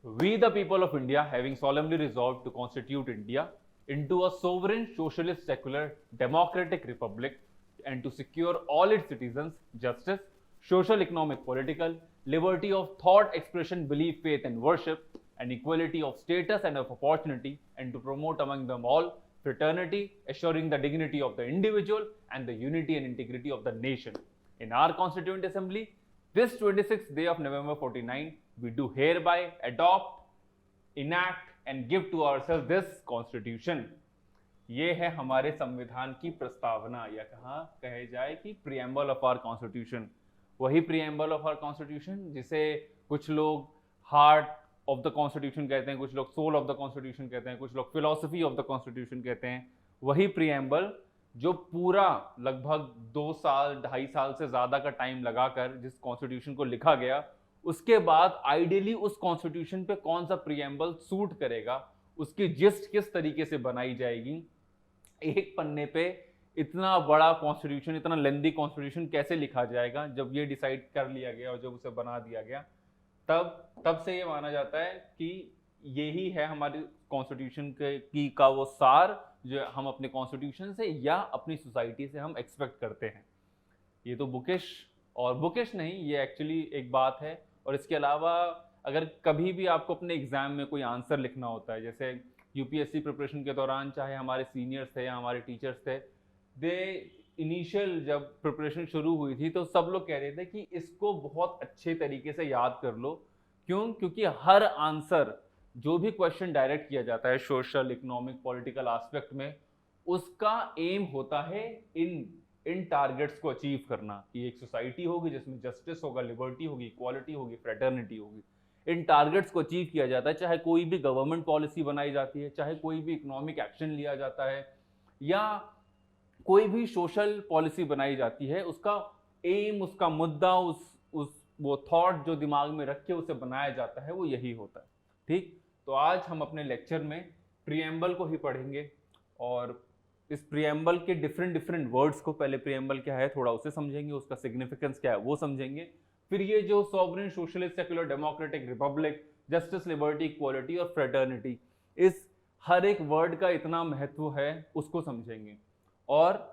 We, the people of India, having solemnly resolved to constitute India into a sovereign, socialist, secular, democratic republic, and to secure all its citizens justice, social, economic, political, liberty of thought, expression, belief, faith, and worship, and equality of status and of opportunity, and to promote among them all fraternity, assuring the dignity of the individual and the unity and integrity of the nation. In our Constituent Assembly, this 26th day of November 49, we do hereby adopt, enact and give to ourselves this constitution. ये है हमारे संविधान की प्रस्तावना, या कहा कहे जाए कि प्रीएम्बल ऑफ आवर कॉन्स्टिट्यूशन। वही प्रीएम्बल ऑफ आवर कॉन्स्टिट्यूशन जिसे कुछ लोग हार्ट ऑफ द कॉन्स्टिट्यूशन कहते हैं, कुछ लोग सोल ऑफ द कॉन्स्टिट्यूशन कहते हैं, कुछ लोग फिलॉसफी ऑफ द कॉन्स्टिट्यूशन कहते हैं। वही प्रीएम्बल जो पूरा लगभग 2 साल 2.5 साल से ज्यादा का टाइम लगाकर जिस कॉन्स्टिट्यूशन को लिखा गया, उसके बाद आइडियली उस कॉन्स्टिट्यूशन पे कौन सा प्रीएम्बल सूट करेगा, उसकी जिस्ट किस तरीके से बनाई जाएगी, एक पन्ने पे इतना बड़ा कॉन्स्टिट्यूशन, इतना लेंदी कॉन्स्टिट्यूशन कैसे लिखा जाएगा, जब ये डिसाइड कर लिया गया और जब उसे बना दिया गया, तब से ये माना जाता है कि यही है हमारी कॉन्स्टिट्यूशन की का वो सार जो हम अपने कॉन्स्टिट्यूशन से या अपनी सोसाइटी से हम एक्सपेक्ट करते हैं। ये तो बुकिश नहीं, ये एक्चुअली एक बात है। और इसके अलावा अगर कभी भी आपको अपने एग्जाम में कोई आंसर लिखना होता है, जैसे यूपीएससी प्रिपरेशन के दौरान चाहे हमारे सीनियर्स थे या हमारे टीचर्स थे, इनिशियल जब प्रिपरेशन शुरू हुई थी तो सब लोग कह रहे थे कि इसको बहुत अच्छे तरीके से याद कर लो। क्योंकि हर आंसर जो भी क्वेश्चन डायरेक्ट किया जाता है सोशल, इकोनॉमिक, पॉलिटिकल एस्पेक्ट में, उसका एम होता है इन टारगेट्स को अचीव करना कि एक सोसाइटी होगी जिसमें जस्टिस होगा, लिबर्टी होगी, इक्वालिटी होगी, फ्रेटर्निटी होगी। इन टारगेट्स को अचीव किया जाता है, चाहे कोई भी गवर्नमेंट पॉलिसी बनाई जाती है, चाहे कोई भी इकोनॉमिक एक्शन लिया जाता है या कोई भी सोशल पॉलिसी बनाई जाती है, उसका एम, उसका मुद्दा, वो थॉट जो दिमाग में रख के उसे बनाया जाता है, वो यही होता है। ठीक, तो आज हम अपने लेक्चर में प्रीएम्बल को ही पढ़ेंगे और इस प्रीएम्बल के डिफरेंट वर्ड्स को, पहले प्रीएम्बल क्या है थोड़ा उसे समझेंगे, उसका सिग्निफिकेंस क्या है वो समझेंगे, फिर ये जो sovereign, socialist, secular, democratic, Republic, justice, liberty, equality और फ्रेटर्निटी, इस हर एक वर्ड का इतना महत्व है उसको समझेंगे और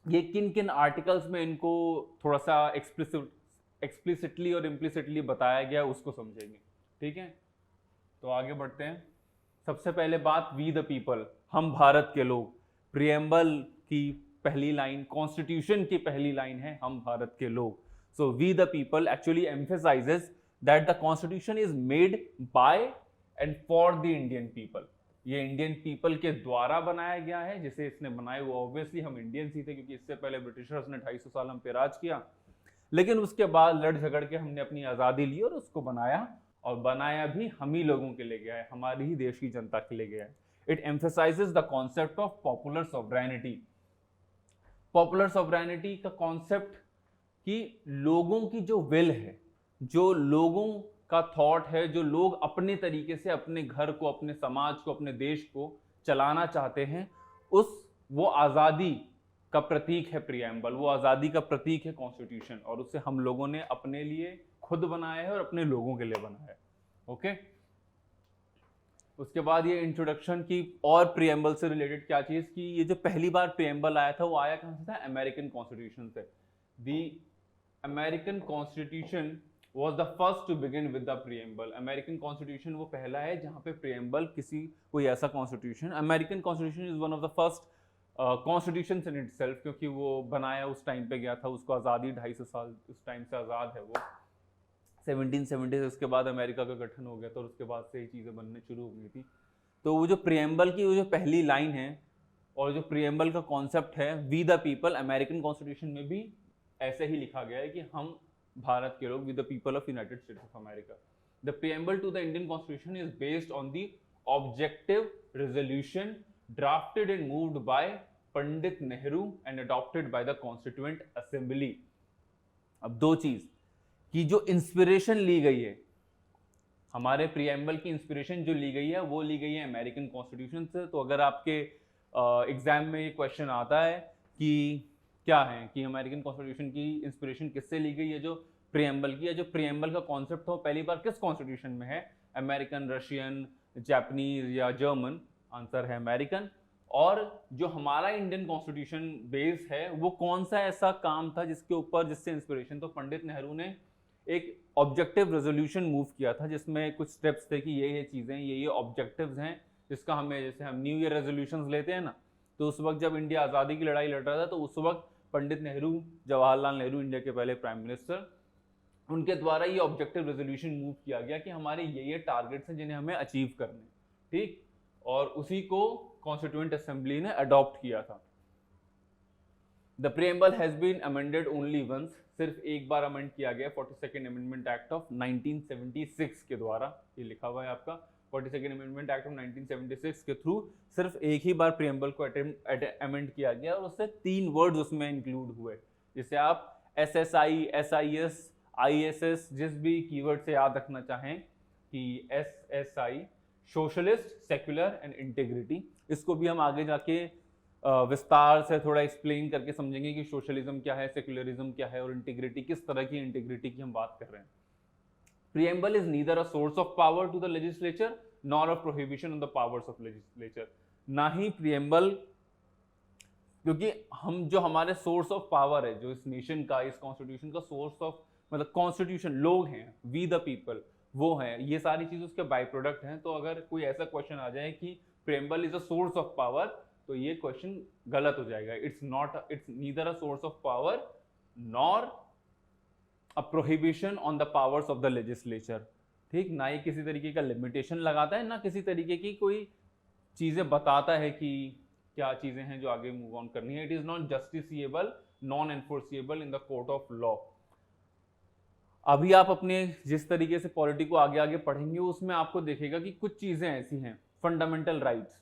ये किन किन आर्टिकल्स में इनको थोड़ा सा एक्सप्लिसिटली और इम्प्लिसिटली बताया गया उसको समझेंगे। ठीक है, तो आगे बढ़ते हैं। सबसे पहले बात, वी द पीपल, हम भारत के लोग। प्रीएम्बल की पहली लाइन, कॉन्स्टिट्यूशन की पहली लाइन है हम भारत के लोग। So we the people actually emphasises that the constitution is made by and for the Indian people. ये इंडियन पीपल के द्वारा बनाया गया है। जिसे इसने बनाए वो ऑब्वियसली हम इंडियंस ही थे, क्योंकि इससे पहले ब्रिटिशर्स ने 250 साल हम पे राज किया, लेकिन उसके बाद लड़ झगड़ के हमने अपनी आज़ादी ली और उसको बनाया, और बनाया भी हम ही लोगों के लिए गया है, हमारी ही देश की जनता के लिए गया है। It emphasizes the concept of popular sovereignty. Popular sovereignty का कॉन्सेप्ट कि लोगों की जो विल है, जो लोगों का थॉट है, जो लोग अपने तरीके से अपने घर को, अपने समाज को, अपने देश को चलाना चाहते हैं, वो आज़ादी का प्रतीक है प्रीएम्बल, वो आज़ादी का प्रतीक है कॉन्स्टिट्यूशन, और उसे हम लोगों ने अपने लिए खुद बनाया है और अपने लोगों के लिए बनाया है। ओके, उसके बाद ये इंट्रोडक्शन की और प्रीएम्बल से रिलेटेड क्या चीज कि ये जो पहली बार प्रीएम्बल आया था वो आया कहां से था? अमेरिकन कॉन्स्टिट्यूशन से। The American constitution was the first to begin with the preamble. American constitution वो पहला है जहां पे प्रीएम्बल कोई ऐसा constitution, American constitution is one of the first constitution in itself, क्योंकि वो बनाया उस टाइम पे गया था, उसको आज़ादी 250 साल उस टाइम से आज़ाद है वो 1770 से। उसके बाद अमेरिका का गठन हो गया था और उसके बाद से ही चीज़ें बनने शुरू हो गई थी। तो वो जो प्रीएम्बल की वो जो पहली लाइन है और जो प्रीएम्बल का कॉन्सेप्ट है, we the people, American constitution में भी ऐसे ही लिखा गया है कि हम भारत के लोग, we the people of United States of America. The preamble to the Indian constitution is based on the objective resolution drafted and moved by Pandit Nehru and adopted by the constituent assembly. अब दो चीज कि जो इंस्पिरेशन ली गई है, हमारे preamble की inspiration जो ली गई है वो ली गई है अमेरिकन कॉन्स्टिट्यूशन से। तो अगर आपके एग्जाम में ये क्वेश्चन आता है कि क्या है कि अमेरिकन कॉन्स्टिट्यूशन की इंस्पिरेशन किससे ली गई है, जो प्रियम्बल की, या जो प्रियम्बल का कॉन्सेप्ट हो पहली बार किस कॉन्स्टिट्यूशन में है, अमेरिकन, रशियन, जापानीज या जर्मन? आंसर है अमेरिकन। और जो हमारा इंडियन कॉन्स्टिट्यूशन बेस है वो कौन सा ऐसा काम था जिसके ऊपर, जिससे इंस्पिरेशन, तो पंडित नेहरू ने एक ऑब्जेक्टिव रेजोल्यूशन मूव किया था जिसमें कुछ स्टेप्स थे कि ये चीज़ें, ये ऑब्जेक्टिव्स हैं जिसका हमें, जैसे हम न्यू ईयर रेजोल्यूशंस लेते हैं ना, तो उस वक्त जब इंडिया आज़ादी की लड़ाई लड़ रहा था तो उस वक्त पंडित नेहरू, जवाहरलाल नेहरू इंडिया के पहले प्राइम मिनिस्टर, उनके द्वारा ये ऑब्जेक्टिव रेजोल्यूशन मूव किया गया कि हमारे ये टारगेट्स हैं जिन्हें हमें अचीव करने, ठीक, और उसी को कॉन्स्टिट्यूएंट असेंबली ने अडॉप्ट किया था। The preamble has been amended only once, सिर्फ एक बार अमेंड किया गया 42nd अमेंडमेंट एक्ट ऑफ 1976 के द्वारा, ये लिखा हुआ है आपका 42nd अमेंडमेंट एक्ट ऑफ 1976 के थ्रू सिर्फ एक ही बार प्रियम्बल को अमेंड किया गया, और उससे 3 वर्ड्स उसमें इंक्लूड हुए, जिसे आप SSI, SIS, ISS जिस भी कीवर्ड से याद रखना चाहें कि SSI socialist, secular and integrity, इसको भी हम आगे जाके विस्तार से थोड़ा एक्सप्लेन करके समझेंगे कि सोशलिज्म क्या है, सेक्युलरिज्म क्या है और इंटीग्रिटी, किस तरह की इंटीग्रिटी की हम बात कर रहे हैं। Preamble is neither a source of power to the legislature nor a prohibition on the powers of legislature. ना ही प्रियम्बल, क्योंकि हम जो हमारे सोर्स ऑफ पावर है, जो इस नेशन का, इस कॉन्स्टिट्यूशन का सोर्स ऑफ, मतलब कॉन्स्टिट्यूशन लोग हैं, वी द पीपल, वो हैं, ये सारी चीज़ उसके बाई प्रोडक्ट हैं। तो अगर कोई ऐसा क्वेश्चन आ जाए कि preamble is a source of power, तो ये क्वेश्चन गलत हो जाएगा। It's neither a source of power nor a prohibition on the powers of the legislature, ठीक, ना ही किसी तरीके का लिमिटेशन लगाता है, ना किसी तरीके की कोई चीज़ें बताता है कि क्या चीज़ें हैं जो आगे मूव ऑन करनी है। It is not justiciable, non enforceable in the court of law. अभी आप अपने जिस तरीके से पॉलिटी को आगे आगे पढ़ेंगे उसमें आपको देखेगा कि कुछ चीज़ें ऐसी हैं, फंडामेंटल राइट्स,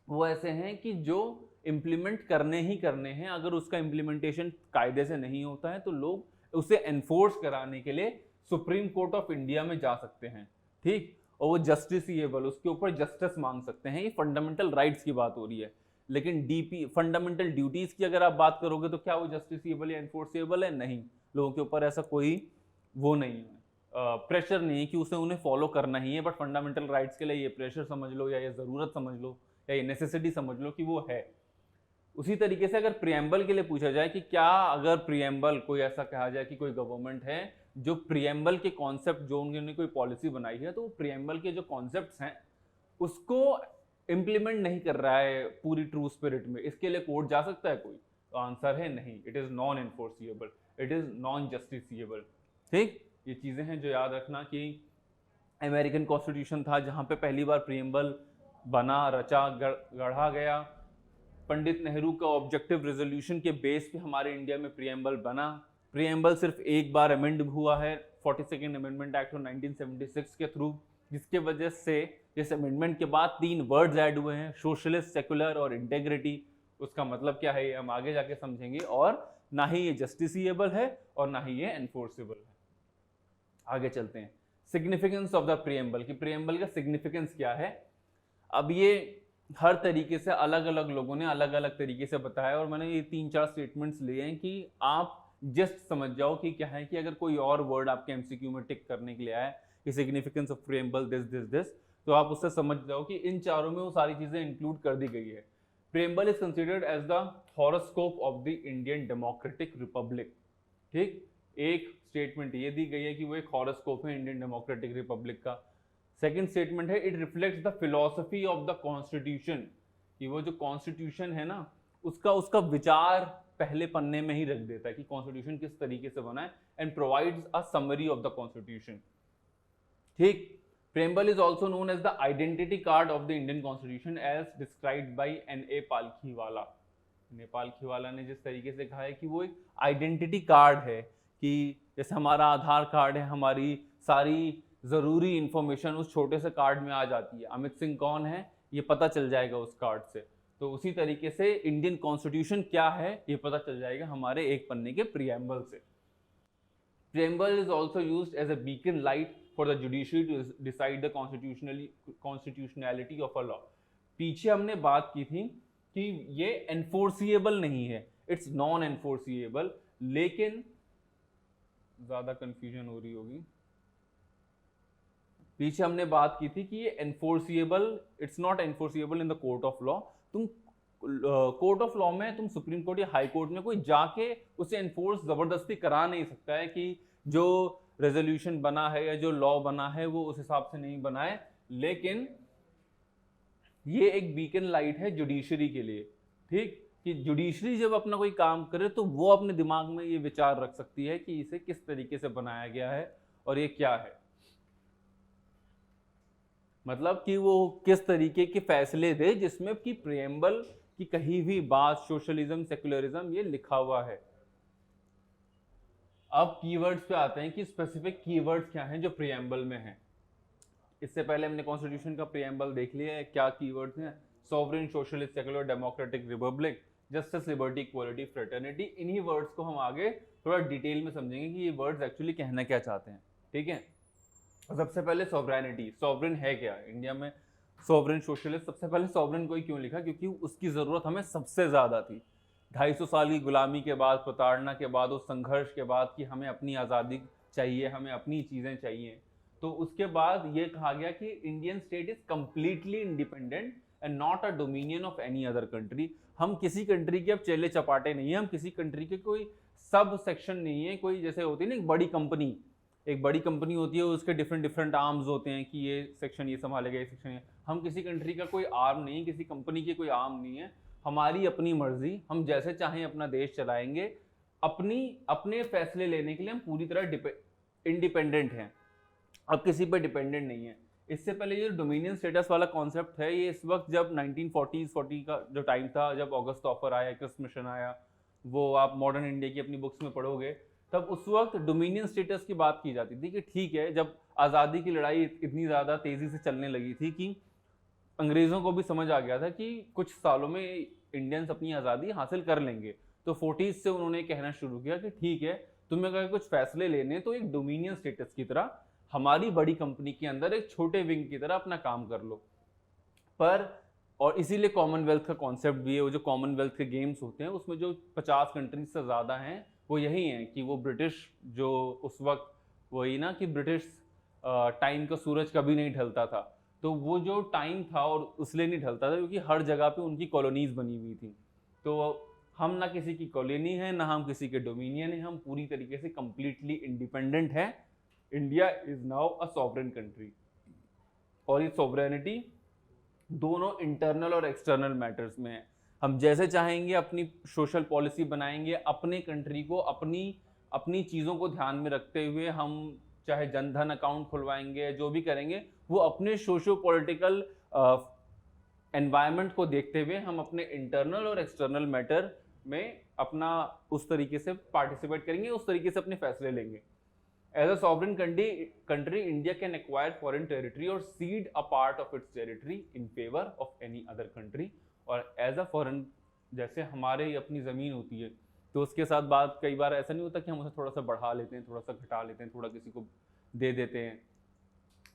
वो ऐसे हैं कि जो इम्प्लीमेंट करने ही करने हैं, अगर उसका इम्प्लीमेंटेशन कायदे से नहीं होता है तो लोग उसे एनफोर्स कराने के लिए सुप्रीम कोर्ट ऑफ इंडिया में जा सकते हैं, ठीक, और वो जस्टिसिएबल, उसके ऊपर जस्टिस मांग सकते हैं। ये फंडामेंटल राइट्स की बात हो रही है। लेकिन डीपी फंडामेंटल ड्यूटीज की अगर आप बात करोगे तो क्या वो जस्टिसिएबल या एनफोर्सेबल है? नहीं, लोगों के ऊपर ऐसा कोई वो नहीं है, प्रेशर नहीं है कि उसे उन्हें फॉलो करना ही है। बट फंडामेंटल राइट्स के लिए ये प्रेशर समझ लो, या ये ज़रूरत समझ लो, या ये नेसेसिटी समझ लो कि वो है। उसी तरीके से अगर प्रियम्बल के लिए पूछा जाए कि क्या, अगर प्रियम्बल, कोई ऐसा कहा जाए कि कोई गवर्नमेंट है जो प्रियम्बल के कॉन्सेप्ट, जो उन्होंने कोई पॉलिसी बनाई है, तो प्रियम्बल के जो कॉन्सेप्ट्स हैं उसको इम्प्लीमेंट नहीं कर रहा है पूरी ट्रू स्पिरिट में, इसके लिए कोर्ट जा सकता है कोई? तो आंसर है नहीं, it is non enforceable, it is non justiciable, ठीक। ये चीज़ें हैं जो याद रखना कि अमेरिकन कॉन्स्टिट्यूशन था जहाँ पे पहली बार प्रियम्बल बना, रचा, गढ़ा गया। पंडित नेहरू का ऑब्जेक्टिव रेजोल्यूशन के बेस पे हमारे इंडिया में प्रियम्बल बना। प्रियम्बल सिर्फ एक बार अमेंड हुआ है 42nd अमेंडमेंट एक्ट ऑफ 1976 के थ्रू, जिसके वजह से इस अमेंडमेंट के बाद 3 वर्ड्स ऐड हुए हैं, सोशलिस्ट, सेकुलर और इंटेग्रिटी। उसका मतलब क्या है ये हम आगे जाके समझेंगे। और ना ही ये जस्टिसिएबल है और ना ही ये एनफोर्सेबल है। आगे चलते हैं, सिग्निफिकेंस ऑफ द प्रियम्बल, कि प्रियम्बल का सिग्निफिकेंस क्या है। अब ये हर तरीके से अलग अलग लोगों ने अलग अलग तरीके से बताया, और मैंने ये 3-4 स्टेटमेंट्स लिए हैं कि आप जस्ट समझ जाओ कि क्या है, कि अगर कोई और वर्ड आपके एमसीक्यू में टिक करने के लिए आए कि significance of preamble this this this, तो आप उससे समझ जाओ कि इन चारों में वो सारी चीजें इंक्लूड कर दी गई है। Preamble is considered as the horoscope of the Indian democratic republic, ठीक। एक स्टेटमेंट ये दी गई है कि वो एक हॉरोस्कोप है इंडियन डेमोक्रेटिक रिपब्लिक का। सेकंड स्टेटमेंट है, it reflects the philosophy of the constitution, कि वो जो कॉन्स्टिट्यूशन है ना उसका विचार पहले पन्ने में ही रख देता है कि कॉन्स्टिट्यूशन किस तरीके से बना है, and provides a summary of the constitution, ठीक। Preamble is also known as the identity card of the Indian constitution as described by N.A. Palkhivala. Palkhivala ने जिस तरीके से कहा है कि वो एक आइडेंटिटी कार्ड है, कि जैसे हमारा आधार कार्ड है, हमारी सारी ज़रूरी इंफॉर्मेशन उस छोटे से कार्ड में आ जाती है, अमित सिंह कौन है ये पता चल जाएगा उस कार्ड से। तो उसी तरीके से इंडियन कॉन्स्टिट्यूशन क्या है ये पता चल जाएगा हमारे एक पन्ने के प्रियम्बल से। Preamble is also used as a beacon light for the judiciary to decide the constitutionality of a law. पीछे हमने बात की थी कि ये एनफोर्सिएबल नहीं है, इट्स नॉन एनफोर्सिएबल, लेकिन ज़्यादा कन्फ्यूजन हो रही होगी। पीछे हमने बात की थी कि ये enforceable, it's not enforceable in the court of law. तुम कोर्ट ऑफ लॉ में, तुम सुप्रीम कोर्ट या हाई कोर्ट में कोई जाके उसे एनफोर्स जबरदस्ती करा नहीं सकता है कि जो रेजोल्यूशन बना है या जो लॉ बना है वो उस हिसाब से नहीं बना है। लेकिन ये एक बीकन लाइट है जुडिशरी के लिए, ठीक, कि जुडिशरी जब अपना कोई काम करे तो वो अपने दिमाग में ये विचार रख सकती है कि इसे किस तरीके से बनाया गया है और ये क्या है, मतलब कि वो किस तरीके के फैसले दे जिसमें कि प्रियम्बल की कहीं भी बात सोशलिज्म सेक्युलरिज्म ये लिखा हुआ है। अब कीवर्ड्स पे आते हैं कि स्पेसिफिक कीवर्ड्स क्या हैं जो प्रियम्बल में हैं। इससे पहले हमने कॉन्स्टिट्यूशन का प्रियम्बल देख लिया है, क्या कीवर्ड्स हैं, sovereign, socialist, secular, democratic, Republic, justice, liberty, equality, fraternity. इन्हीं वर्ड्स को हम आगे थोड़ा डिटेल में समझेंगे कि ये वर्ड्स एक्चुअली कहना क्या चाहते हैं, ठीक है। सबसे पहले सॉवरेनिटी, सॉवरेन है क्या इंडिया में, सॉवरेन सोशलिस्ट। सबसे पहले सॉवरेन को ही क्यों लिखा, क्योंकि उसकी जरूरत हमें सबसे ज्यादा थी 250 साल की गुलामी के बाद, प्रताड़ना के बाद, उस संघर्ष के बाद कि हमें अपनी आज़ादी चाहिए, हमें अपनी चीज़ें चाहिए। तो उसके बाद ये कहा गया कि Indian state is completely independent and not a dominion of any other country. हम किसी कंट्री के अब चेले चपाटे नहीं है, हम किसी कंट्री के कोई सब सेक्शन नहीं है। कोई जैसे होती है ना एक बड़ी कंपनी, एक बड़ी कंपनी होती है, उसके डिफरेंट डिफरेंट आर्म्स होते हैं कि ये सेक्शन ये संभालेगा, ये सेक्शन ये। हम किसी कंट्री का कोई आर्म नहीं, किसी कंपनी की कोई आर्म नहीं है। हमारी अपनी मर्जी, हम जैसे चाहें अपना देश चलाएंगे, अपने फैसले लेने के लिए हम पूरी तरह इंडिपेंडेंट हैं, अब किसी पर डिपेंडेंट नहीं है। इससे पहले ये डोमिनियन स्टेटस वाला कॉन्सेप्ट है, ये इस वक्त जब 1940 का जो टाइम था, जब ऑगस्ट ऑफर आया, क्रिस मिशन आया, वो आप मॉडर्न इंडिया की अपनी बुक्स में पढ़ोगे, तब उस वक्त डोमिनियन स्टेटस की बात की जाती थी कि ठीक है, जब आज़ादी की लड़ाई इतनी ज़्यादा तेज़ी से चलने लगी थी कि अंग्रेज़ों को भी समझ आ गया था कि कुछ सालों में इंडियंस अपनी आज़ादी हासिल कर लेंगे। तो 40s से उन्होंने कहना शुरू किया कि ठीक है, तुम्हें अगर कुछ फैसले लेने तो एक डोमिनियन स्टेटस की तरह हमारी बड़ी कंपनी के अंदर एक छोटे विंग की तरह अपना काम कर लो। पर और इसीलिए कॉमनवेल्थ का कॉन्सेप्ट भी है, वो जो कॉमनवेल्थ के गेम्स होते हैं उसमें जो 50 कंट्रीज से ज़्यादा हैं वो यही हैं कि वो ब्रिटिश, जो उस वक्त वही ना कि ब्रिटिश टाइम का सूरज कभी नहीं ढलता था, तो वो जो टाइम था और इसलिए नहीं ढलता था क्योंकि हर जगह पे उनकी कॉलोनीज बनी हुई थी। तो हम ना किसी की कॉलोनी है, ना हम किसी के डोमिनियन है, हम पूरी तरीके से कंप्लीटली इंडिपेंडेंट हैं। India is now a sovereign country, और ये सॉवरेनिटी दोनों इंटरनल और एक्सटर्नल मैटर्स में है। हम जैसे चाहेंगे अपनी सोशल पॉलिसी बनाएंगे, अपने कंट्री को अपनी अपनी चीज़ों को ध्यान में रखते हुए हम चाहे जनधन अकाउंट खुलवाएंगे, जो भी करेंगे वो अपने सोशो पॉलिटिकल एनवायरनमेंट को देखते हुए हम अपने इंटरनल और एक्सटर्नल मैटर में अपना उस तरीके से पार्टिसिपेट करेंगे, उस तरीके से अपने फैसले लेंगे। As a sovereign country, India can acquire foreign territory or cede a part of its territory in favor of any other country। और as a foreign, जैसे हमारे अपनी ज़मीन होती है तो उसके साथ बात कई बार ऐसा नहीं होता कि हम उसे थोड़ा सा बढ़ा लेते हैं, थोड़ा सा घटा लेते हैं, थोड़ा किसी को दे देते हैं।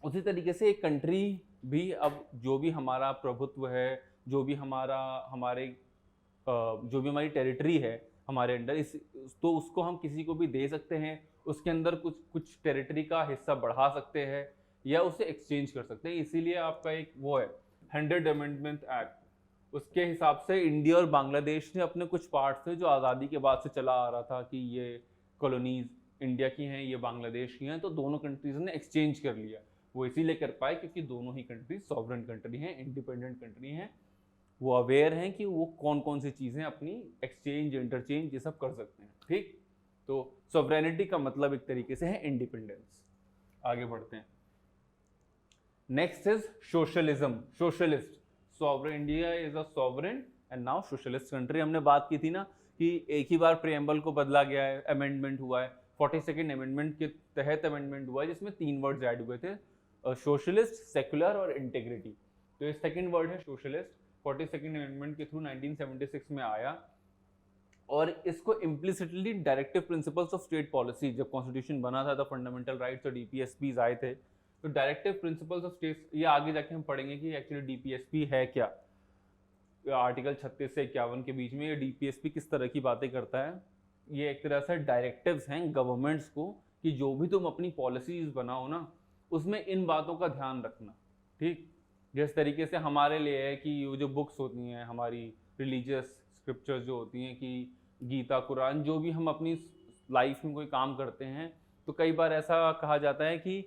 उसी तरीके से एक कंट्री भी अब जो भी हमारा प्रभुत्व है, जो भी हमारी टेरिटरी है हमारे अंडर, इस तो उसको हम किसी को भी दे सकते हैं, उसके अंदर कुछ टेरिटरी का हिस्सा बढ़ा सकते हैं या उसे एक्सचेंज कर सकते हैं। इसीलिए आपका एक वो है 100th अमेंडमेंट एक्ट, उसके हिसाब से इंडिया और बांग्लादेश ने अपने कुछ पार्ट थे जो आज़ादी के बाद से चला आ रहा था कि ये कॉलोनीज इंडिया की हैं, ये बांग्लादेश की हैं, तो दोनों कंट्रीज ने एक्सचेंज कर लिया। वो इसीलिए कर पाए क्योंकि दोनों ही कंट्रीज सॉवरेन कंट्री हैं, इंडिपेंडेंट कंट्री हैं, वो अवेयर हैं कि वो कौन कौन सी चीज़ें अपनी एक्सचेंज इंटरचेंज ये सब कर सकते हैं, ठीक। तो सॉवरेनिटी का मतलब एक तरीके से है इंडिपेंडेंस। आगे बढ़ते हैं। Next is socialism, socialist. Sovereign, India is a sovereign and now socialist country. हमने बात की थी ना कि एक ही बार प्रियम्बल को बदला गया है, अमेंडमेंट हुआ है, 42nd अमेंडमेंट के तहत अमेंडमेंट हुआ है जिसमें 3 वर्ड्स ऐड हुए थे, सोशलिस्ट, सेक्युलर और इंटीग्रिटी। तो ये सेकंड वर्ड है सोशलिस्ट, 42nd अमेंडमेंट के थ्रू 1976 में आया, और इसको implicitly directive principles of state policy, जब कॉन्स्टिट्यूशन बना था, फंडामेंटल राइट्स और डीपीएसपीज आए थे, तो डायरेक्टिव प्रिंसिपल्स ऑफ स्टेट, ये आगे जाके हम पढ़ेंगे कि एक्चुअली डीपीएसपी है क्या। आर्टिकल 36 से 51 के बीच में ये डीपीएसपी किस तरह की बातें करता है। ये एक तरह से डायरेक्टिव्स हैं गवर्नमेंट्स को कि जो भी तुम अपनी पॉलिसीज बनाओ ना, उसमें इन बातों का ध्यान रखना। ठीक, जिस तरीके से हमारे लिए है कि वो जो बुक्स होती हैं हमारी रिलीजियस स्क्रिप्चर्स जो होती हैं, कि गीता, कुरान, जो भी हम अपनी लाइफ में कोई काम करते हैं, तो कई बार ऐसा कहा जाता है कि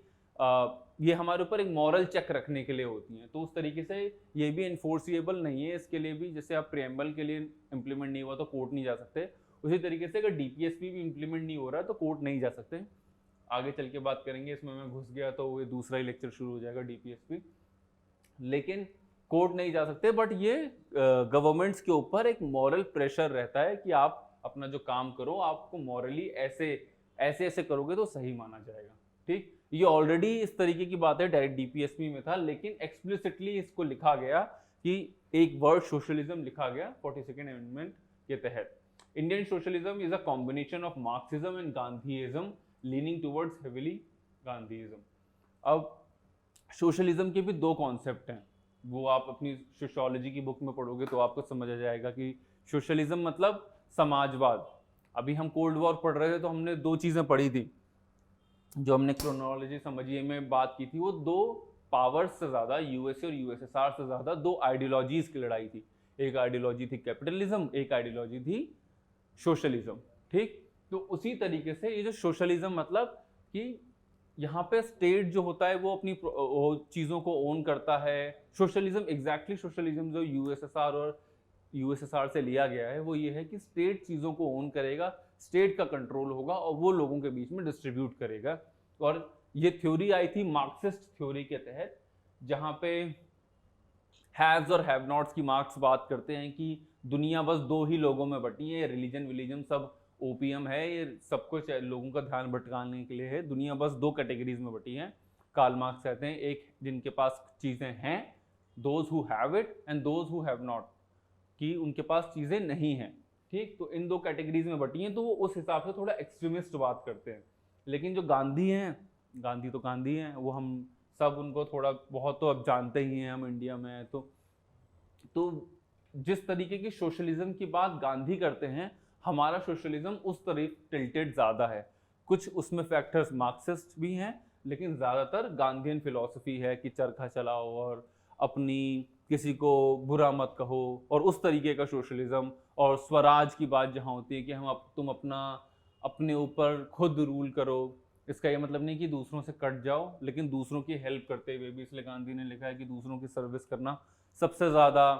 ये हमारे ऊपर एक मॉरल चेक रखने के लिए होती हैं। तो उस तरीके से ये भी इन्फोर्सिएबल नहीं है, इसके लिए भी जैसे आप प्रियम्बल के लिए इम्प्लीमेंट नहीं हुआ तो कोर्ट नहीं जा सकते, उसी तरीके से अगर डीपीएसपी भी इम्प्लीमेंट नहीं हो रहा है तो कोर्ट नहीं जा सकते। आगे चल के बात करेंगे, इसमें मैं घुस गया तो ये दूसरा ही लेक्चर शुरू हो जाएगा डीपीएसपी। लेकिन कोर्ट नहीं जा सकते, बट ये गवर्नमेंट्स के ऊपर एक मॉरल प्रेशर रहता है कि आप अपना जो काम करो, आपको मॉरली ऐसे ऐसे ऐसे करोगे तो सही माना जाएगा। ठीक, ये ऑलरेडी इस तरीके की बात है डायरेक्ट डीपीएसपी में था, लेकिन एक्सप्लिसिटली इसको लिखा गया कि एक वर्ड सोशलिज्म लिखा गया 42nd अमेंडमेंट के तहत। Indian socialism is a combination of Marxism and Gandhism leaning towards heavily Gandhism. अब सोशलिज्म के भी दो कॉन्सेप्ट हैं, वो आप अपनी सोशियोलॉजी की बुक में पढ़ोगे तो आपको समझ आ जाएगा कि सोशलिज्म मतलब समाजवाद। अभी हम कोल्ड वॉर पढ़ रहे थे तो हमने दो चीज़ें पढ़ी थी, जो हमने क्रोनोलॉजी समझिए में बात की थी, वो दो पावर्स से ज़्यादा, यूएसए और यूएसएसआर से ज़्यादा दो आइडियोलॉजीज़ की लड़ाई थी। एक आइडियोलॉजी थी कैपिटलिज्म, एक आइडियोलॉजी थी सोशलिज्म। ठीक, तो उसी तरीके से ये जो सोशलिज्म मतलब कि यहाँ पे स्टेट जो होता है वो अपनी चीज़ों को ओन करता है। सोशलिज्म एग्जैक्टली सोशलिज्म जो यूएसएसआर और यूएसएसआर से लिया गया है वो ये है कि स्टेट चीज़ों को ओन करेगा, स्टेट का कंट्रोल होगा और वो लोगों के बीच में डिस्ट्रीब्यूट करेगा। और ये थ्योरी आई थी मार्क्सिस्ट थ्योरी के तहत, जहाँ पे हैव्स और हैव नॉट्स की मार्क्स बात करते हैं कि दुनिया बस दो ही लोगों में बटी है, रिलीजन विलीजन सब ओपीएम है, ये सब कुछ लोगों का ध्यान भटकाने के लिए है, दुनिया बस दो कैटेगरीज में बटी है। कार्ल मार्क्स कहते हैं एक जिनके पास चीज़ें हैं, those who have it, and those who have not, कि उनके पास चीज़ें नहीं हैं। ठीक, तो इन दो कैटेगरीज में बटी हैं, तो वो उस हिसाब से थोड़ा एक्सट्रीमिस्ट बात करते हैं। लेकिन जो गांधी हैं, गांधी तो गांधी हैं, वो हम सब उनको थोड़ा बहुत तो अब जानते ही हैं हम इंडिया में हैं, तो जिस तरीके की सोशलिज्म की बात गांधी करते हैं, हमारा सोशलिज्म उस तरफ टिल्टेड ज़्यादा है। कुछ उसमें फैक्टर्स मार्क्सिस्ट भी हैं, लेकिन ज़्यादातर गांधीयन फिलॉसफी है कि चरखा चलाओ और अपनी किसी को बुरा मत कहो, और उस तरीके का सोशलिज्म। और स्वराज की बात जहाँ होती है कि तुम अपने ऊपर खुद रूल करो, इसका ये मतलब नहीं कि दूसरों से कट जाओ, लेकिन दूसरों की हेल्प करते हुए भी। इसलिए गांधी ने लिखा है कि दूसरों की सर्विस करना सबसे ज़्यादा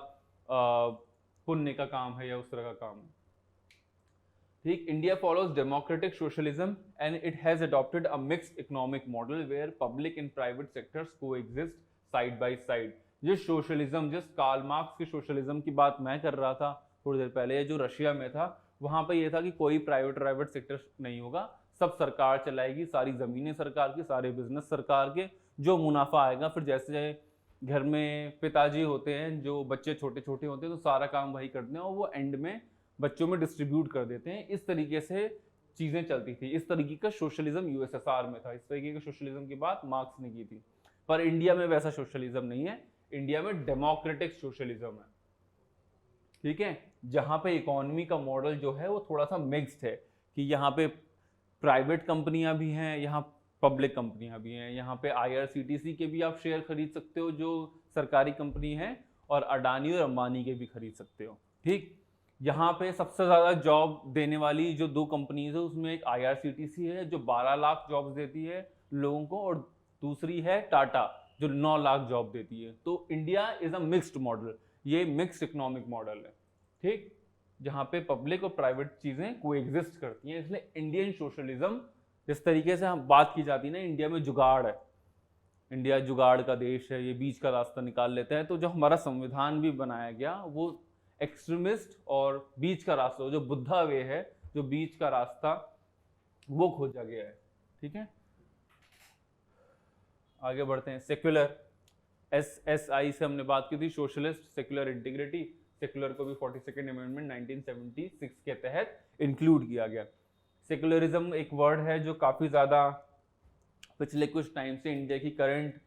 पुण्य का काम है या उस तरह का काम है। ठीक, India follows democratic socialism and it has adopted a mixed economic model where public and private sectors coexist side by side. जिस सोशलिज्म, जिस कार्ल मार्क्स की सोशलिज्म की बात मैं कर रहा था थोड़ी देर पहले, जो रशिया में था, वहां पर यह था कि कोई प्राइवेट सेक्टर नहीं होगा, सब सरकार चलाएगी, सारी जमीनें सरकार की, सारे बिजनेस सरकार के, जो मुनाफा आएगा। फिर जैसे घर में पिताजी होते हैं, जो बच्चे छोटे छोटे होते हैं तो सारा काम वही करते हैं और वो एंड में बच्चों में डिस्ट्रीब्यूट कर देते हैं। इस तरीके से चीज़ें चलती थी। इस तरीके का सोशलिज्म यूएसएसआर में था, इस तरीके के सोशलिज्म की बात मार्क्स ने की थी। पर इंडिया में वैसा सोशलिज्म नहीं है, इंडिया में डेमोक्रेटिक सोशलिज्म है। ठीक है, जहाँ पे इकोनॉमी का मॉडल जो है वो थोड़ा सा मिक्स्ड है, कि यहाँ पे प्राइवेट कंपनियां भी हैं, यहाँ पब्लिक कंपनियां भी हैं। यहाँ पे आईआरसीटीसी के भी आप शेयर खरीद सकते हो जो सरकारी कंपनी है, और अडानी और अंबानी के भी खरीद सकते हो। ठीक, यहाँ पे सबसे ज़्यादा जॉब देने वाली जो दो कंपनीज है, उसमें एक आईआरसीटीसी है जो 12 लाख जॉब्स देती है लोगों को, और दूसरी है टाटा जो 9 लाख जॉब देती है। तो India is a mixed model, ये मिक्स्ड इकोनॉमिक मॉडल है। ठीक, जहाँ पे पब्लिक और प्राइवेट चीज़ें कोएग्जिस्ट करती हैं। इसलिए इंडियन सोशलिज्म, जिस तरीके से हम बात की जाती है ना, इंडिया में जुगाड़ है, इंडिया जुगाड़ का देश है, ये बीच का रास्ता निकाल लेते हैं। तो जो हमारा संविधान भी बनाया गया वो एक्सट्रीमिस्ट और बीच का रास्ता, जो बुद्धा वे है, जो बीच का रास्ता, वो खोजा गया है। ठीक है, आगे बढ़ते हैं। सेक्युलर, SSI से हमने बात की थी, सोशलिस्ट, सेक्युलर इंटीग्रिटी। सेक्युलर को भी 42nd अमेंडमेंट 1976 के तहत इंक्लूड किया गया। सेक्युलरिज्म एक वर्ड है जो काफ़ी ज़्यादा पिछले कुछ टाइम से इंडिया की करंट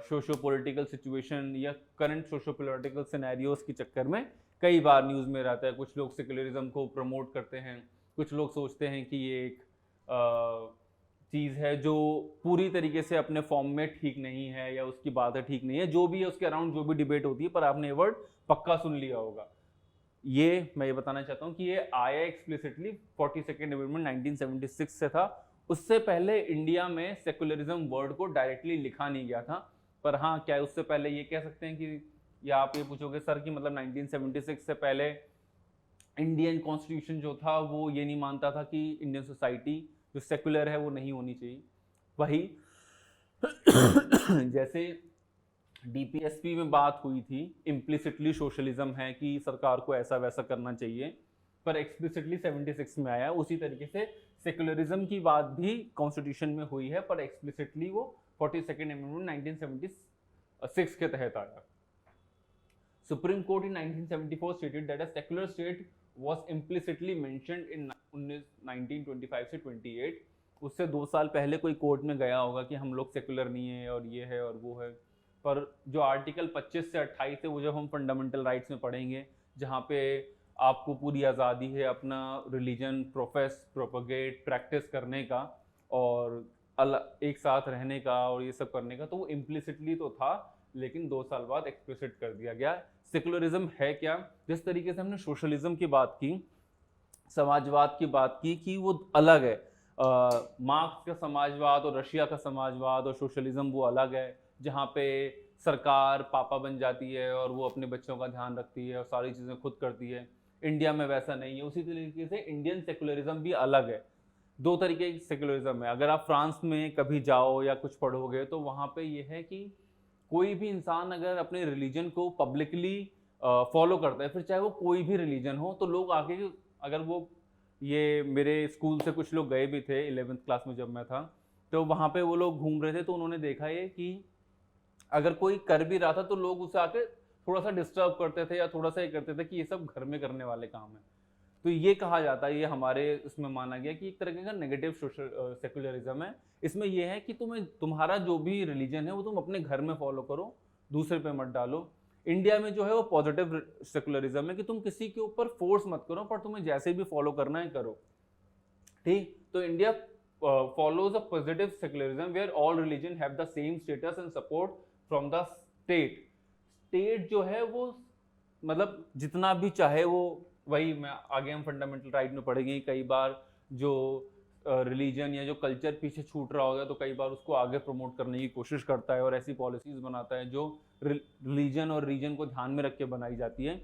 सोशो पॉलिटिकल सिचुएशन या करंट सोशो पॉलिटिकल सिनेरियोस के चक्कर में कई बार न्यूज़ में रहता है। कुछ लोग सेक्युलरिज्म को प्रमोट करते हैं, कुछ लोग सोचते हैं कि ये एक चीज़ है जो पूरी तरीके से अपने फॉर्म में ठीक नहीं है या उसकी बातें ठीक नहीं है, जो भी है उसके अराउंड जो भी डिबेट होती है, पर आपने ये वर्ड पक्का सुन लिया होगा। ये मैं ये बताना चाहता हूँ कि ये आया एक्सप्लिसिटली 42nd अमेंडमेंट 1976 से था। उससे पहले इंडिया में सेकुलरिज्म वर्ड को डायरेक्टली लिखा नहीं गया था। पर हाँ, क्या उससे पहले ये कह सकते हैं कि, या आप ये पूछोगे सर कि मतलब 1976 से पहले इंडियन कॉन्स्टिट्यूशन जो था वो ये नहीं मानता था कि इंडियन सोसाइटी जो सेकुलर है वो नहीं होनी चाहिए। वही जैसे डीपीएसपी में बात हुई थी, इम्प्लिसिटली सोशलिज्म है कि सरकार को ऐसा वैसा करना चाहिए, पर एक्सप्लिसिटली 76 में आया। उसी तरीके से सेकुलरिज्म की बात भी कॉन्स्टिट्यूशन में हुई है, पर एक्सप्लिसिटली वो 42nd अमेंडमेंट 1976 के तहत आया। Supreme Court in 1974 stated that a secular state was implicitly mentioned in 1925 से 28। उससे 2 साल पहले कोई कोर्ट में गया होगा कि हम लोग सेकुलर नहीं है और ये है और वो है। पर जो आर्टिकल 25 से 28 है वो जब हम फंडामेंटल राइट्स में पढ़ेंगे, जहाँ पे आपको पूरी आज़ादी है अपना रिलीजन प्रोफेस प्रोपगेट प्रैक्टिस करने का और एक साथ रहने का और ये सब करने का, तो वो इम्प्लिसिटली तो था, लेकिन 2 साल बाद एक्सप्लिसिट कर दिया गया। सेकुलरिज्म है क्या? जिस तरीके से हमने सोशलिज्म की बात की, समाजवाद की बात की कि वो अलग है, मार्क्स का समाजवाद और रशिया का समाजवाद और सोशलिज्म वो अलग है, जहाँ पे सरकार पापा बन जाती है और वो अपने बच्चों का ध्यान रखती है और सारी चीज़ें खुद करती है। इंडिया में वैसा नहीं है। उसी तरीके से इंडियन सेकुलरिज्म भी अलग है। 2 तरीके की सेकुलरिज्म है। अगर आप फ्रांस में कभी जाओ या कुछ पढ़ोगे तो वहाँ पे ये है कि कोई भी इंसान अगर अपने रिलीजन को पब्लिकली फॉलो करता है, फिर चाहे वो कोई भी रिलीजन हो, तो लोग आगे, अगर वो, ये मेरे स्कूल से कुछ लोग गए भी थे 11th क्लास में जब मैं था, तो वहाँ पे वो लोग घूम रहे थे, तो उन्होंने देखा ये कि अगर कोई कर भी रहा था तो लोग उसे आके थोड़ा सा डिस्टर्ब करते थे या थोड़ा सा ये करते थे कि ये सब घर में करने वाले काम है। तो ये कहा जाता है, ये हमारे इसमें माना गया कि एक तरह का नेगेटिव सोशल सेकुलरिज्म है। इसमें यह है कि तुम्हारा जो भी रिलीजन है वो तुम अपने घर में फॉलो करो, दूसरे पे मत डालो। इंडिया में जो है वो पॉजिटिव सेकुलरिज्म है कि तुम किसी के ऊपर फोर्स मत करो, पर तुम्हें जैसे भी फॉलो करना है करो। ठीक, तो India follows a positive secularism where all religion have the same status and support from the state। State जो है वो मतलब जितना भी चाहे वो, वही मैं आगे हम फंडामेंटल राइट में पढ़ेंगे, कई बार जो रिलीजन या जो कल्चर पीछे छूट रहा होगा तो कई बार उसको आगे प्रमोट करने की कोशिश करता है और ऐसी पॉलिसीज बनाता है जो रिलीजन और रीजन को ध्यान में रख के बनाई जाती है।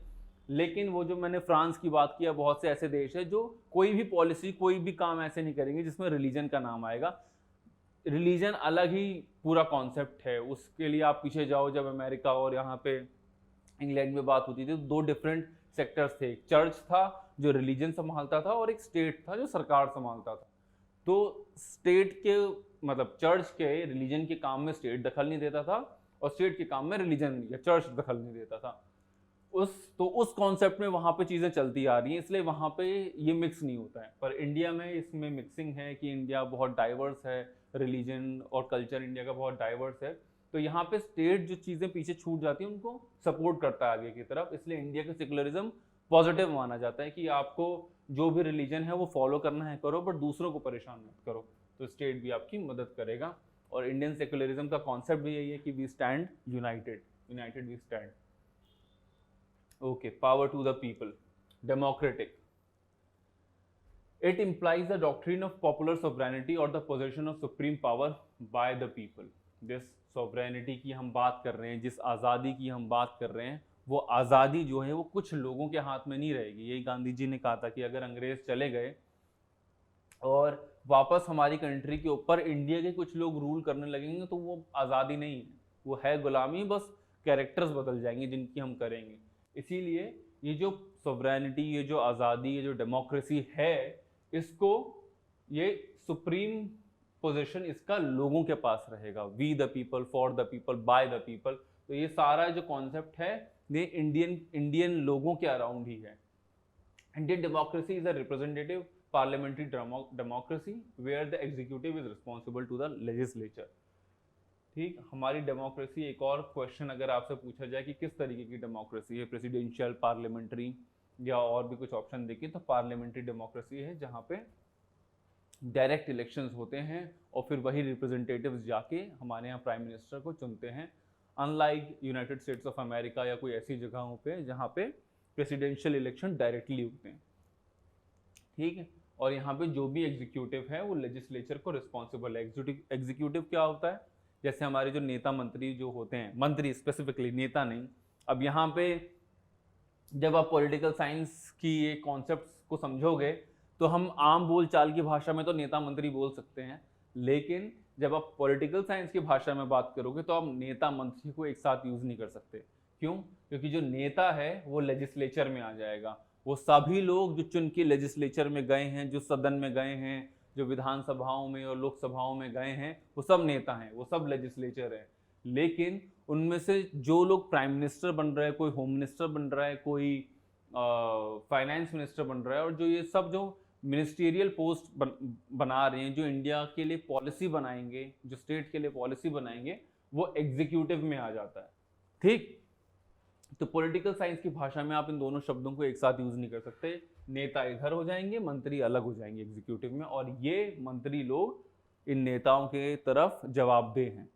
लेकिन वो जो मैंने फ्रांस की बात किया, बहुत से ऐसे देश है जो कोई भी पॉलिसी कोई भी काम ऐसे नहीं करेंगे जिसमें रिलीजन का नाम आएगा। रिलीजन अलग ही पूरा कॉन्सेप्ट है। उसके लिए आप पीछे जाओ, जब अमेरिका और यहाँ पे इंग्लैंड में बात होती थी तो 2 डिफरेंट सेक्टर्स थे। एक चर्च था जो रिलीजन संभालता था और एक स्टेट था जो सरकार संभालता था। तो स्टेट के मतलब चर्च के रिलीजन के काम में स्टेट दखल नहीं देता था और स्टेट के काम में रिलीजन या चर्च दखल नहीं देता था। उस कॉन्सेप्ट में वहाँ पे चीज़ें चलती आ रही हैं, इसलिए वहाँ पे ये मिक्स नहीं होता है। पर इंडिया में इसमें मिक्सिंग है कि इंडिया बहुत डाइवर्स है, रिलीजन और कल्चर इंडिया का बहुत डाइवर्स है। तो यहाँ पे स्टेट जो चीज़ें पीछे छूट जाती हैं उनको सपोर्ट करता है आगे की तरफ। इसलिए इंडिया का सेकुलरिज्म पॉजिटिव माना जाता है कि आपको जो भी रिलीजन है वो फॉलो करना है करो, बट दूसरों को परेशान मत करो, तो स्टेट भी आपकी मदद करेगा। और इंडियन सेकुलरिज्म का कॉन्सेप्ट भी यही है कि we stand united, united we stand. Okay, power to the people, democratic. It implies the doctrine of popular sovereignty or the possession of supreme power by the people। जिस sovereignty की हम बात कर रहे हैं, जिस आज़ादी की हम बात कर रहे हैं, वो आज़ादी जो है वो कुछ लोगों के हाथ में नहीं रहेगी। यही गांधी जी ने कहा था कि अगर अंग्रेज चले गए और वापस हमारी कंट्री के ऊपर इंडिया के कुछ लोग रूल करने लगेंगे तो वो आज़ादी नहीं है, वो है गुलामी। बस कैरेक्टर्स बदल जाएंगे जिनकी हम करेंगे। इसीलिए ये जो सोवरेनिटी, ये जो आज़ादी, ये जो डेमोक्रेसी है, इसको ये सुप्रीम पोजीशन इसका लोगों के पास रहेगा। We the people, for the people, by the people. तो ये सारा जो कॉन्सेप्ट है ये इंडियन लोगों के अराउंड ही है। Indian democracy is a representative parliamentary democracy where the executive is responsible to the legislature. ठीक, हमारी डेमोक्रेसी, एक और क्वेश्चन अगर आपसे पूछा जाए कि किस तरीके की डेमोक्रेसी है, प्रेसिडेंशियल, पार्लियामेंट्री या और भी कुछ ऑप्शन देखिए, तो पार्लियामेंट्री डेमोक्रेसी है जहाँ पे डायरेक्ट इलेक्शंस होते हैं और फिर वही रिप्रेजेंटेटिव्स जाके हमारे यहाँ प्राइम मिनिस्टर को चुनते हैं, unlike United States of America या कोई ऐसी जगहों पे जहाँ पे प्रेसिडेंशियल इलेक्शन डायरेक्टली होते हैं, ठीक है। और यहाँ पे जो भी एग्जीक्यूटिव है वो लेजिस्लेचर को रिस्पॉन्सिबल है। एग्जीक्यूटिव क्या होता है, जैसे हमारे जो नेता मंत्री जो होते हैं, मंत्री स्पेसिफिकली, नेता नहीं। अब यहाँ पे जब आप पॉलिटिकल साइंस की ये कॉन्सेप्ट्स को समझोगे तो हम आम बोलचाल की भाषा में तो नेता मंत्री बोल सकते हैं, लेकिन जब आप पॉलिटिकल साइंस की भाषा में बात करोगे तो आप नेता मंत्री को एक साथ यूज नहीं कर सकते। क्यों? क्योंकि जो नेता है वो लेजिस्लेचर में आ जाएगा। वो सभी लोग जो चुन के लेजिस्लेचर में गए हैं, जो सदन में गए हैं, जो विधानसभाओं में और लोकसभाओं में गए हैं, वो सब नेता हैं, वो सब लेजिस्लेचर है। लेकिन उनमें से जो लोग प्राइम मिनिस्टर बन रहे हैं, कोई होम मिनिस्टर बन रहा है, कोई फाइनेंस मिनिस्टर बन रहा है, और जो ये सब जो मिनिस्टीरियल पोस्ट बना रहे हैं, जो इंडिया के लिए पॉलिसी बनाएंगे, जो स्टेट के लिए पॉलिसी बनाएंगे, वो एग्जीक्यूटिव में आ जाता है, ठीक। तो पॉलिटिकल साइंस की भाषा में आप इन दोनों शब्दों को एक साथ यूज नहीं कर सकते। नेता इधर हो जाएंगे, मंत्री अलग हो जाएंगे एग्जीक्यूटिव में, और ये मंत्री लोग इन नेताओं के तरफ जवाबदेह हैं,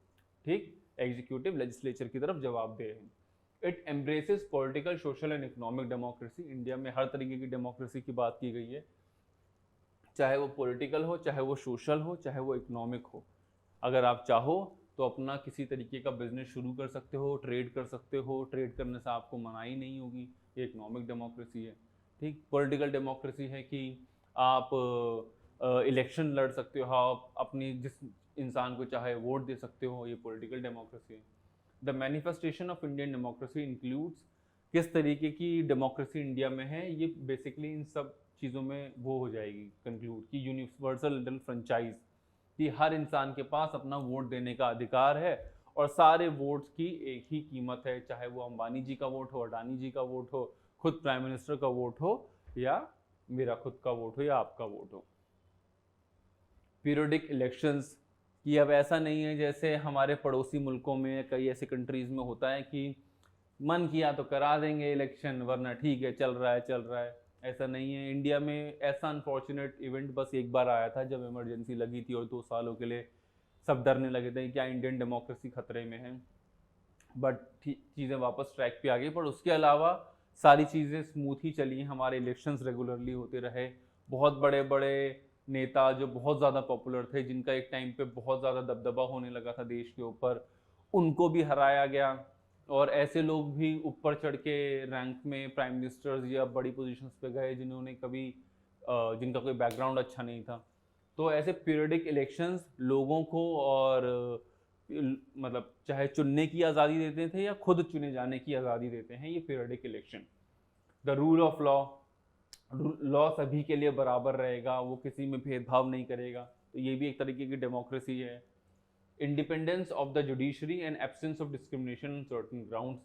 ठीक। एग्जीक्यूटिव लेजिस्लेचर की तरफ जवाबदेह है। It embraces political, social and economic democracy. India में हर तरीके की डेमोक्रेसी की बात की गई है, चाहे वो पॉलिटिकल हो, चाहे वो सोशल हो, चाहे वो इकोनॉमिक हो। अगर आप चाहो तो अपना किसी तरीके का बिजनेस शुरू कर सकते हो, ट्रेड कर सकते हो, ट्रेड करने से आपको मनाही नहीं होगी, ये इकोनॉमिक डेमोक्रेसी है, ठीक। पॉलिटिकल डेमोक्रेसी है कि आप इलेक्शन लड़ सकते हो, आप अपनी जिस इंसान को चाहे वोट दे सकते हो, ये पॉलिटिकल डेमोक्रेसी है। The manifestation of Indian democracy includes, किस तरीके की डेमोक्रेसी इंडिया में है, ये बेसिकली इन सब चीज़ों में वो हो जाएगी कंक्लूड कि यूनिवर्सल फ्रेंचाइज, कि हर इंसान के पास अपना वोट देने का अधिकार है और सारे वोट्स की एक ही कीमत है, चाहे वो अंबानी जी का वोट हो, अडानी जी का वोट हो, खुद प्राइम मिनिस्टर का वोट हो, या मेरा खुद का वोट हो, या आपका वोट हो। पीरियडिक इलेक्शंस की अब ऐसा नहीं है जैसे हमारे पड़ोसी मुल्कों में, कई ऐसे कंट्रीज में होता है कि मन किया तो करा देंगे इलेक्शन, वरना ठीक है चल रहा है चल रहा है। ऐसा नहीं है। इंडिया में ऐसा अनफॉर्चुनेट इवेंट बस एक बार आया था जब इमरजेंसी लगी थी और 2 सालों के लिए सब डरने लगे थे क्या इंडियन डेमोक्रेसी खतरे में है, बट चीज़ें वापस ट्रैक पे आ गई। पर उसके अलावा सारी चीज़ें स्मूथ ही चली, हमारे इलेक्शंस रेगुलरली होते रहे। बहुत बड़े बड़े नेता जो बहुत ज़्यादा पॉपुलर थे, जिनका एक टाइम पे बहुत ज़्यादा दबदबा होने लगा था देश के ऊपर, उनको भी हराया गया। और ऐसे लोग भी ऊपर चढ़ के रैंक में प्राइम मिनिस्टर्स या बड़ी पोजीशंस पे गए जिन्होंने कभी जिनका कोई बैकग्राउंड अच्छा नहीं था। तो ऐसे पीरियडिक इलेक्शंस लोगों को और मतलब चाहे चुनने की आज़ादी देते थे या खुद चुने जाने की आज़ादी देते हैं ये periodic election. The rule of law, law सभी के लिए बराबर रहेगा, वो किसी में भेदभाव नहीं करेगा, तो ये भी एक तरीके की डेमोक्रेसी है। Independence of the judiciary and absence of discrimination on certain grounds.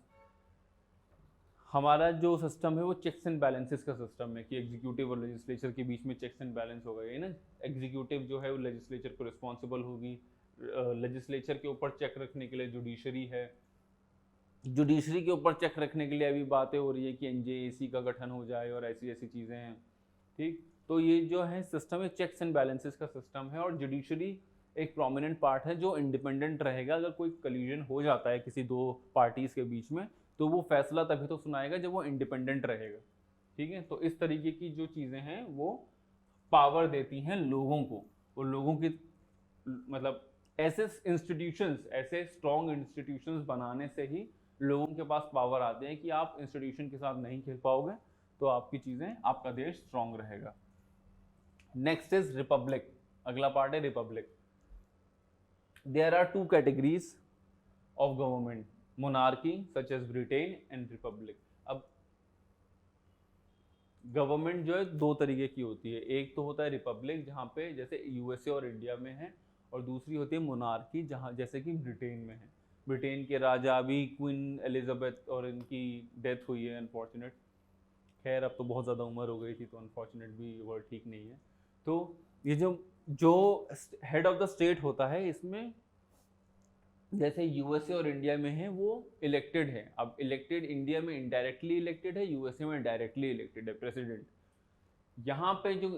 हमारा जो सिस्टम है वो चेक्स एंड बैलेंसेस का सिस्टम है कि एग्जीक्यूटिव और लेजिस्लेचर के बीच में चेक्स एंड बैलेंस हो गए ना। एग्जीक्यूटिव जो है वो लेजिस्लेचर को रिस्पॉन्सिबल होगी, लेजिस्लेचर के ऊपर चेक रखने के लिए जुडिशरी है, जुडिशरी के ऊपर चेक रखने के लिए अभी बातें हो रही है कि एनजेएसी का गठन हो जाए और ऐसी ऐसी चीज़ें हैं, ठीक। तो ये जो है सिस्टम है चेक्स एंड बैलेंसेस का सिस्टम है, और जुडिशरी एक प्रोमिनेंट पार्ट है जो इंडिपेंडेंट रहेगा। अगर कोई कल्यूजन हो जाता है किसी 2 पार्टीज के बीच में तो वो फैसला तभी तो सुनाएगा जब वो इंडिपेंडेंट रहेगा, ठीक है। तो इस तरीके की जो चीज़ें हैं वो पावर देती हैं लोगों को, और लोगों की मतलब ऐसे इंस्टीट्यूशंस, ऐसे स्ट्रॉन्ग इंस्टीट्यूशंस बनाने से ही लोगों के पास पावर आते हैं कि आप इंस्टीट्यूशन के साथ नहीं खेल पाओगे तो आपकी चीज़ें, आपका देश स्ट्रॉन्ग रहेगा। नेक्स्ट इज रिपब्लिक, अगला पार्ट है republic. There are 2 categories of government, monarchy such as Britain and republic. अब गवर्नमेंट जो है 2 तरीके की होती है, एक तो होता है रिपब्लिक जहाँ पे जैसे यूएसए और इंडिया में है, और दूसरी होती है मोनार्की जहाँ जैसे कि ब्रिटेन में है। ब्रिटेन के राजा अभी क्वीन एलिजाबेथ और इनकी डेथ हुई है अनफॉर्चुनेट, खैर अब तो बहुत ज़्यादा उम्र हो गई थी तो अनफॉर्चुनेट भी वर्ड ठीक नहीं है। तो ये जो हेड ऑफ द स्टेट होता है इसमें जैसे यूएसए और इंडिया में है वो इलेक्टेड है। अब इलेक्टेड इंडिया में इनडायरेक्टली इलेक्टेड है, यूएसए में डायरेक्टली इलेक्टेड है प्रेसिडेंट। यहाँ पे जो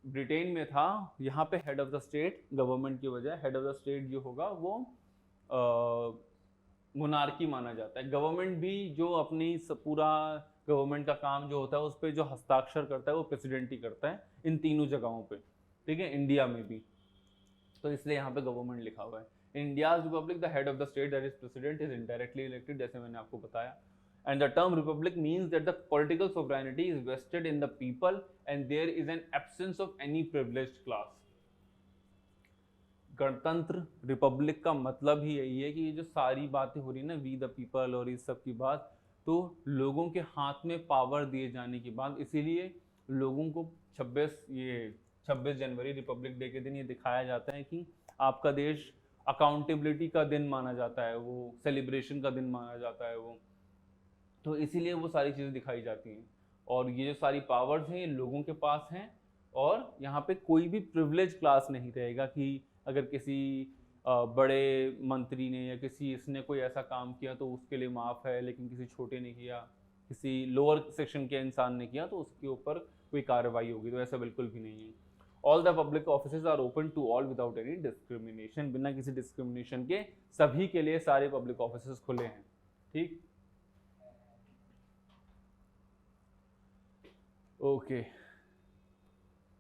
ब्रिटेन में था, यहाँ पे head of the state, government की बजाय हेड ऑफ द स्टेट जो होगा वो मोनार्की माना जाता है। गवर्नमेंट भी जो अपनी पूरा गवर्नमेंट का काम जो होता है उस पर जो हस्ताक्षर करता है वो प्रेसिडेंट ही करता है इन तीनों जगहों पे, ठीक है, इंडिया में भी। तो इसलिए यहाँ पे गवर्नमेंट लिखा हुआ है। In India's Republic the head of the state that is president is indirectly elected, जैसे मैंने आपको बताया। And the term republic means that the political sovereignty is vested in the people and there is an absence of any privileged class. गणतंत्र Republic का मतलब ही यही है कि ये जो सारी बातें हो रही है ना, वी द पीपल और इस सब की बात, तो लोगों के हाथ में पावर दिए जाने की बात, इसीलिए लोगों को 26 जनवरी रिपब्लिक डे के दिन ये दिखाया जाता है कि आपका देश अकाउंटेबिलिटी का दिन माना जाता है, वो सेलिब्रेशन का दिन माना जाता है वो, तो इसीलिए वो सारी चीज़ें दिखाई जाती हैं। और ये जो सारी पावर्स हैं ये लोगों के पास हैं, और यहाँ पे कोई भी प्रिविलेज क्लास नहीं रहेगा कि अगर किसी बड़े मंत्री ने या किसी इसने कोई ऐसा काम किया तो उसके लिए माफ़ है, लेकिन किसी छोटे ने किया, किसी लोअर सेक्शन के इंसान ने किया तो उसके ऊपर कोई कार्रवाई होगी, तो ऐसा बिल्कुल भी नहीं है। All the public offices are open to all without any discrimination, बिना किसी डिस्क्रिमिनेशन के सभी के लिए सारे पब्लिक ऑफिसेज खुले हैं, ठीक। ओके,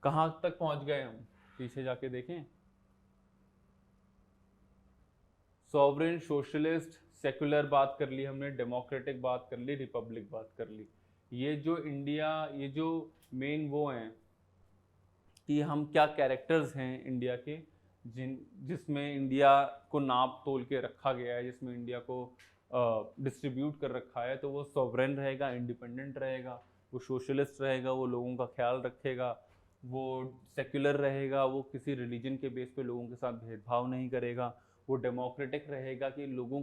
कहाँ तक पहुंच गए हम, पीछे जाके देखें। सॉवरेन, सोशलिस्ट, सेकुलर बात कर ली हमने, डेमोक्रेटिक बात कर ली, रिपब्लिक बात कर ली। ये जो इंडिया, ये जो मेन वो हैं कि हम क्या कैरेक्टर्स हैं इंडिया के, जिसमें इंडिया को नाप तोल के रखा गया है, जिसमें इंडिया को डिस्ट्रीब्यूट कर रखा है, तो वो सॉवरेन रहेगा, इंडिपेंडेंट रहेगा, वो सोशलिस्ट रहेगा, वो लोगों का ख्याल रखेगा, वो सेक्युलर रहेगा, वो किसी रिलीजन के बेस पे लोगों के साथ भेदभाव नहीं करेगा, वो डेमोक्रेटिक रहेगा कि लोगों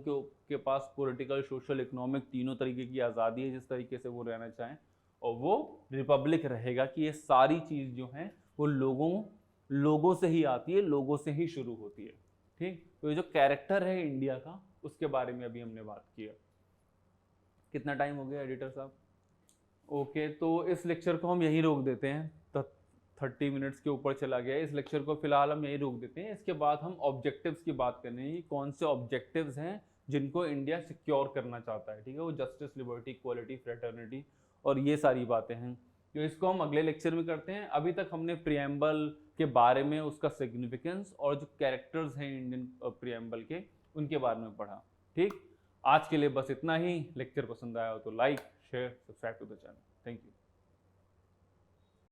के पास पॉलिटिकल, सोशल, इकोनॉमिक तीनों तरीके की आज़ादी है जिस तरीके से वो रहना चाहें, और वो रिपब्लिक रहेगा कि ये सारी चीज़ जो हैं वो लोगों से ही आती है, लोगों से ही शुरू होती है, ठीक। तो ये जो कैरेक्टर है इंडिया का उसके बारे में अभी हमने बात किया। कितना टाइम हो गया एडिटर साहब? ओके, तो इस लेक्चर को हम यहीं रोक देते हैं, 30 मिनट्स के ऊपर चला गया है। इस लेक्चर को फिलहाल हम यहीं रोक देते हैं। इसके बाद हम ऑब्जेक्टिव्स की बात करने हैं, कौन से ऑब्जेक्टिव्स हैं जिनको इंडिया सिक्योर करना चाहता है, ठीक है, वो जस्टिस, लिबर्टी, इक्वालिटी, फ्रेटर्निटी और ये सारी बातें हैं, तो इसको हम अगले लेक्चर में करते हैं। अभी तक हमने प्रियम्बल के बारे में, उसका सिग्निफिकेंस और जो कैरेक्टर्स हैं इंडियन प्रियम्बल के, उनके बारे में पढ़ा, ठीक। आज के लिए बस इतना ही। लेक्चर पसंद आया हो तो like, share, subscribe to the channel. Thank you.